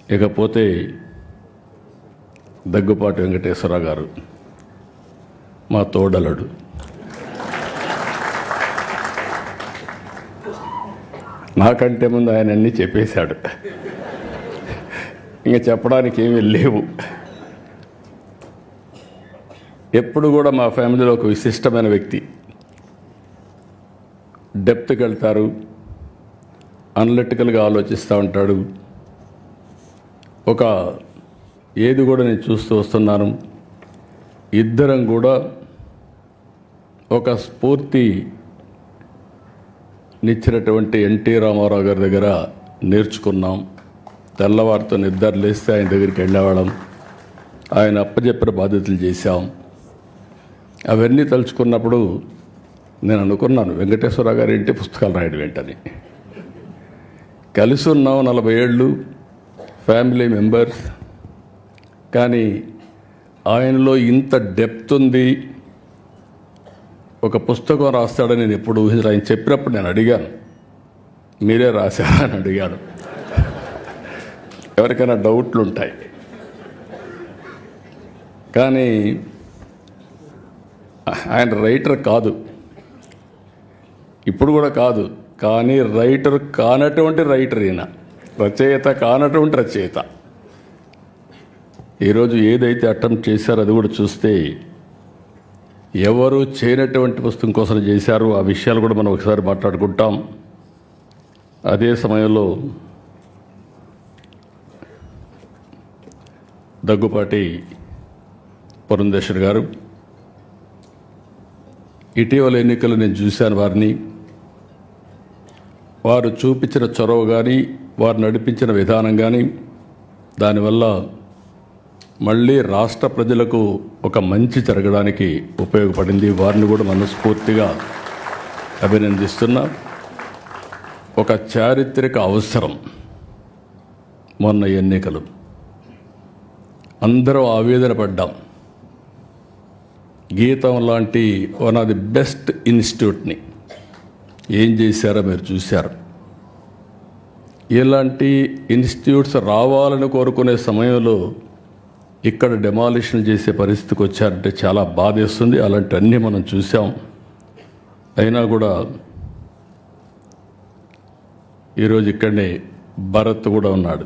ఇకపోతే దగ్గుపాటి వెంకటేశ్వరరావు గారు మా తోడలుడు. నాకంటే ముందు ఆయన అన్నీ చెప్పేశాడు, ఇంకా చెప్పడానికి ఏమీ లేవు. ఎప్పుడు కూడా మా ఫ్యామిలీలో ఒక విశిష్టమైన వ్యక్తి. డెప్త్కి వెళ్తారు, అనలిటికల్గా ఆలోచిస్తూ ఉంటాడు. ఏది కూడా నేను చూస్తూ వస్తున్నాను, ఇద్దరం కూడా ఒక స్ఫూర్తినిచ్చినటువంటి ఎన్టీ రామారావు గారి దగ్గర నేర్చుకున్నాం. తెల్లవారితో నిద్ర లేస్తే ఆయన దగ్గరికి వెళ్ళేవాళ్ళం, ఆయన అప్పచెప్పిన బాధ్యతలు చేశాం. అవన్నీ తలుచుకున్నప్పుడు నేను అనుకున్నాను, వెంకటేశ్వరరావు గారి ఇంటి పుస్తకాలు రాయడం ఏంటని. కలిసి ఉన్నాం 40 ఏళ్ళు, ఫ్యామిలీ మెంబర్స్. కానీ ఆయనలో ఇంత డెప్త్ ఉంది, ఒక పుస్తకం రాస్తాడని నేను ఎప్పుడు ఊహించలేదు. ఆయన చెప్పినప్పుడు నేను అడిగాను, మీరే రాశారా అని అడిగాను. ఎవరికైనా డౌట్లు ఉంటాయి, కానీ ఆయన రైటర్ కాదు, ఇప్పుడు కూడా కాదు. కానీ రైటర్ కానటువంటి రైటర్ ఈయన, రచయిత కానటువంటి రచయిత. ఈరోజు ఏదైతే అటెంప్ట్ చేశారో అది కూడా చూస్తే ఎవరు చేయనటువంటి పుస్తకం కోసం చేశారు. ఆ విషయాలు కూడా మనం ఒకసారి మాట్లాడుకుంటాం. అదే సమయంలో దగ్గుపాటి పురంధేశ్వర్ గారు, ఇటీవల ఎన్నికలు నేను చూశాను వారిని. వారు చూపించిన చొరవ కానీ, వారు నడిపించిన విధానం కానీ, దానివల్ల మళ్ళీ రాష్ట్ర ప్రజలకు ఒక మంచి జరగడానికి ఉపయోగపడింది. వారిని కూడా మనస్ఫూర్తిగా అభినందిస్తున్నా. ఒక చారిత్రక అవసరం మొన్న ఎన్నికలు, అందరూ ఆవేదన పడ్డాం. గీతం లాంటి వన్ ఆఫ్ ది బెస్ట్ ఇన్స్టిట్యూట్ని ఏం చేశారో మీరు చూశారు. ఇలాంటి ఇన్స్టిట్యూట్స్ రావాలని కోరుకునే సమయంలో ఇక్కడ డెమాలిషన్ చేసే పరిస్థితికి వచ్చారంటే చాలా బాధేస్తుంది. అలాంటివన్నీ మనం చూసాం. అయినా కూడా ఈరోజు ఇక్కడనే భరత్ కూడా ఉన్నాడు,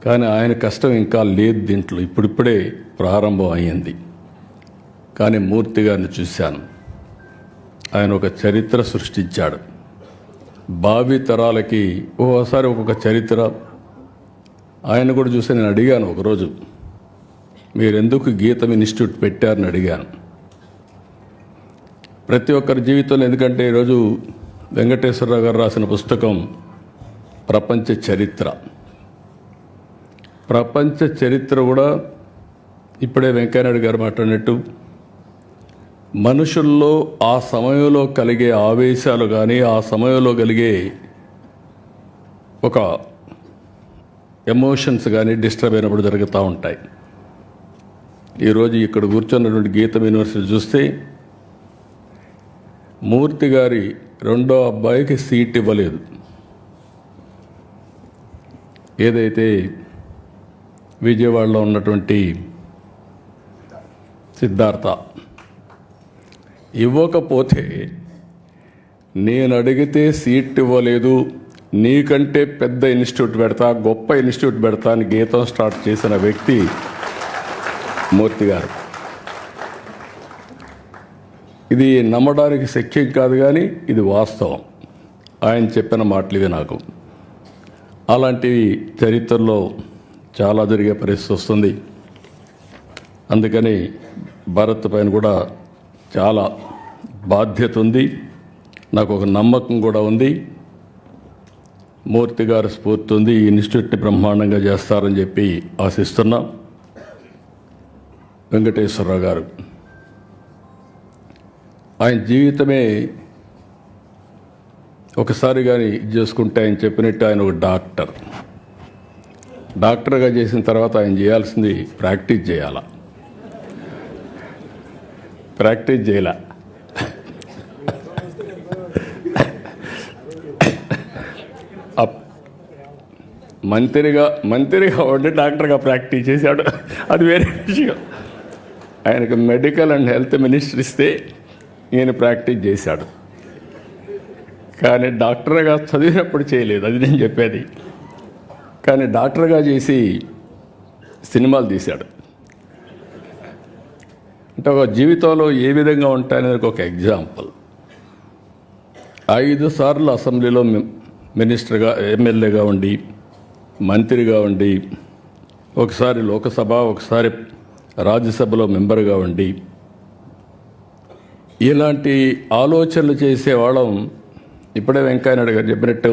కానీ ఆయన కష్టం ఇంకా లేదు దీంట్లో, ఇప్పుడిప్పుడే ప్రారంభం అయ్యింది. కానీ మూర్తి గారిని చూశాను, ఆయన ఒక చరిత్ర సృష్టించాడు. భావి తరాలకి ఓసారి ఒక్కొక్క చరిత్ర. ఆయన కూడా చూసి నేను అడిగాను ఒకరోజు, మీరెందుకు గీతం ఇన్స్టిట్యూట్ పెట్టారని అడిగాను. ప్రతి ఒక్కరి జీవితంలో, ఎందుకంటే ఈరోజు వెంకటేశ్వరరావు గారు రాసిన పుస్తకం ప్రపంచ చరిత్ర. ప్రపంచ చరిత్ర కూడా ఇప్పుడే వెంకయ్యనాయుడు గారు మాట్లాడినట్టు మనుషుల్లో ఆ సమయంలో కలిగే ఆవేశాలు కానీ, ఆ సమయంలో కలిగే ఒక ఎమోషన్స్ కానీ డిస్టర్బ్ అయినప్పుడు జరుగుతూ ఉంటాయి. ఈరోజు ఇక్కడ కూర్చున్నటువంటి గీతం యూనివర్సిటీ చూస్తే మూర్తి గారి రెండో అబ్బాయికి సీట్ ఇవ్వలేదు. ఏదైతే విజయవాడలో ఉన్నటువంటి సిద్ధార్థ ఇవ్వకపోతే, నేను అడిగితే సీట్ ఇవ్వలేదు, నీకంటే పెద్ద ఇన్స్టిట్యూట్ పెడతా, గొప్ప ఇన్స్టిట్యూట్ పెడతా అని గీతం స్టార్ట్ చేసిన వ్యక్తి మూర్తి గారు. ఇది నమ్మడానికి శక్యం కాదు, కానీ ఇది వాస్తవం. ఆయన చెప్పిన మాటలు ఇవి. నాకు అలాంటివి చరిత్రలో చాలా జరిగే పరిస్థితి వస్తుంది. అందుకని భారత్ పైన కూడా చాలా బాధ్యత ఉంది, నాకు ఒక నమ్మకం కూడా ఉంది. మూర్తి గారి స్ఫూర్తి ఉంది, ఈ ఇన్స్టిట్యూట్ని బ్రహ్మాండంగా చేస్తారని చెప్పి ఆశిస్తున్నాం. వెంకటేశ్వరరావు గారు, ఆయన జీవితమే ఒకసారి కానీ చేసుకుంటే, ఆయన చెప్పినట్టు ఆయన ఒక డాక్టర్గా చేసిన తర్వాత ఆయన చేయాల్సింది ప్రాక్టీస్ చేయాల. ప్రాక్టీస్ చేయాల. మంత్రిగా ఉండి డాక్టర్గా ప్రాక్టీస్ చేశాడు, అది వేరే విషయం. ఆయనకు మెడికల్ అండ్ హెల్త్ మినిస్టర్ ఇస్తే ఈయన ప్రాక్టీస్ చేశాడు, కానీ డాక్టర్గా చదివినప్పుడు చేయలేదు, అది నేను చెప్పేది. కానీ డాక్టర్గా చేసి సినిమాలు తీశాడు. అంటే ఒక జీవితంలో ఏ విధంగా ఉంటాయనేది ఒక ఎగ్జాంపుల్. 5 సార్లు అసెంబ్లీలో మినిస్టర్గా, ఎమ్మెల్యేగా ఉండి, మంత్రిగా ఉండి, ఒకసారి లోకసభ, ఒకసారి రాజ్యసభలో మెంబర్గా ఉండి, ఇలాంటి ఆలోచనలు చేసేవాళ్ళం ఇప్పుడే వెంకయ్యనాయుడు గారు చెప్పినట్టు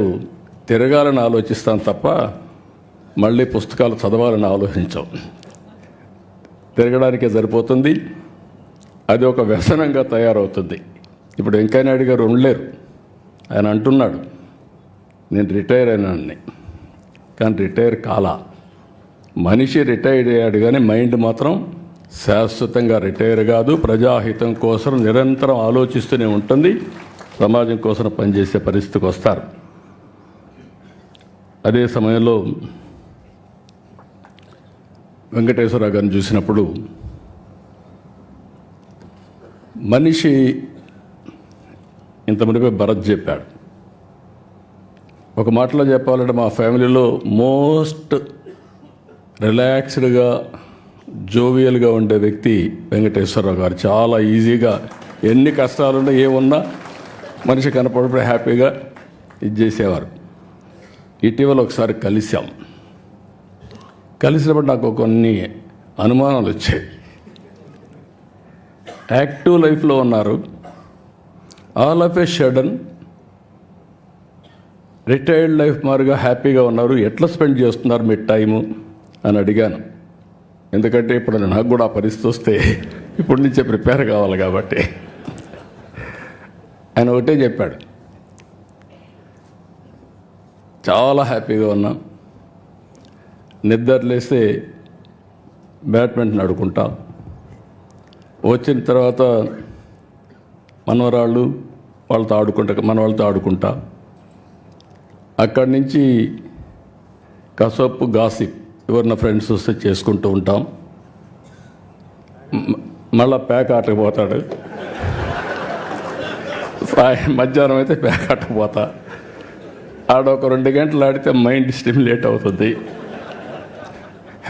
తిరగాలని ఆలోచిస్తాం తప్ప మళ్ళీ పుస్తకాలు చదవాలని ఆలోచించాం. తిరగడానికే సరిపోతుంది, అది ఒక వ్యసనంగా తయారవుతుంది. ఇప్పుడు వెంకయ్యనాయుడు గారు ఉండలేరు, ఆయన అంటున్నాడు నేను రిటైర్ అయినాన్ని, కానీ రిటైర్ కాలా. మనిషి రిటైర్ అయ్యాడు కానీ మైండ్ మాత్రం శాశ్వతంగా రిటైర్ కాదు. ప్రజాహితం కోసం నిరంతరం ఆలోచిస్తూనే ఉంటుంది, సమాజం కోసం పనిచేసే పరిస్థితికి వస్తారు. అదే సమయంలో వెంకటేశ్వరరావు గారిని చూసినప్పుడు మనిషి ఇంత మునిపే భరత్ చెప్పాడు. ఒక మాటలో చెప్పాలంటే మా ఫ్యామిలీలో మోస్ట్ రిలాక్స్డ్గా, జోవియల్గా ఉండే వ్యక్తి వెంకటేశ్వరరావు గారు. చాలా ఈజీగా ఎన్ని కష్టాలున్నా ఏమున్నా మనిషి కనపడినప్పుడు హ్యాపీగా ఇది చేసేవారు. ఇటీవల ఒకసారి కలిసినప్పుడు నాకు కొన్ని అనుమానాలు వచ్చాయి. యాక్టివ్ లైఫ్లో ఉన్నారు, all of A sudden retired life మారుగా హ్యాపీగా ఉన్నారు, ఎట్లా స్పెండ్ చేస్తున్నారు మీ టైము అని అడిగాను. ఎందుకంటే ఇప్పుడు నాకు కూడా ఆ పరిస్థితి వస్తే ఇప్పటి నుంచే ప్రిపేర్ కావాలి కాబట్టి. ఆయన ఒకటే చెప్పాడు, చాలా హ్యాపీగా ఉన్నాం, నిద్రలేస్తే బ్యాడ్మింటన్ ఆడుకుంటా, వచ్చిన తర్వాత మనవరాళ్ళు మనవాళ్ళతో ఆడుకుంటా, అక్కడి నుంచి కసపు గాసిప్ ఎవరిన ఫ్రెండ్స్ వస్తే చేసుకుంటూ ఉంటాం. మళ్ళా ప్యాక్ ఆటకు పోతాడు, మధ్యాహ్నం అయితే ప్యాక్ ఆటకు పోతా, ఆడ ఒక 2 గంటలు ఆడితే మైండ్ స్టిమ్యులేట్ అవుతుంది,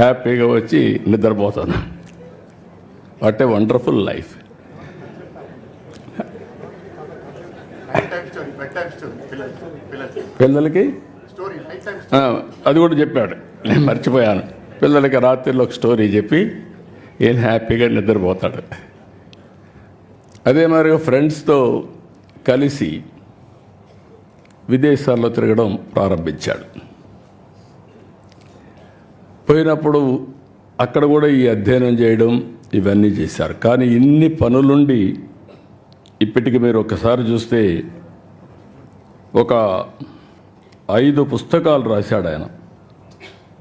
హ్యాపీగా వచ్చి నిద్రపోతాను. What a wonderful life. పిల్లలకి అది కూడా చెప్పాడు, నేను మర్చిపోయాను. పిల్లలకి రాత్రిలో ఒక స్టోరీ చెప్పి ఏం హ్యాపీగా నిద్రపోతాడు. అదే మరి ఫ్రెండ్స్తో కలిసి విదేశాల్లో తిరగడం ప్రారంభించాడు. పోయినప్పుడు అక్కడ కూడా ఈ అధ్యయనం చేయడం ఇవన్నీ చేశారు. కానీ ఇన్ని పనులుండి ఇప్పటికి మీరు ఒకసారి చూస్తే ఒక 5 పుస్తకాలు రాశాడు ఆయన.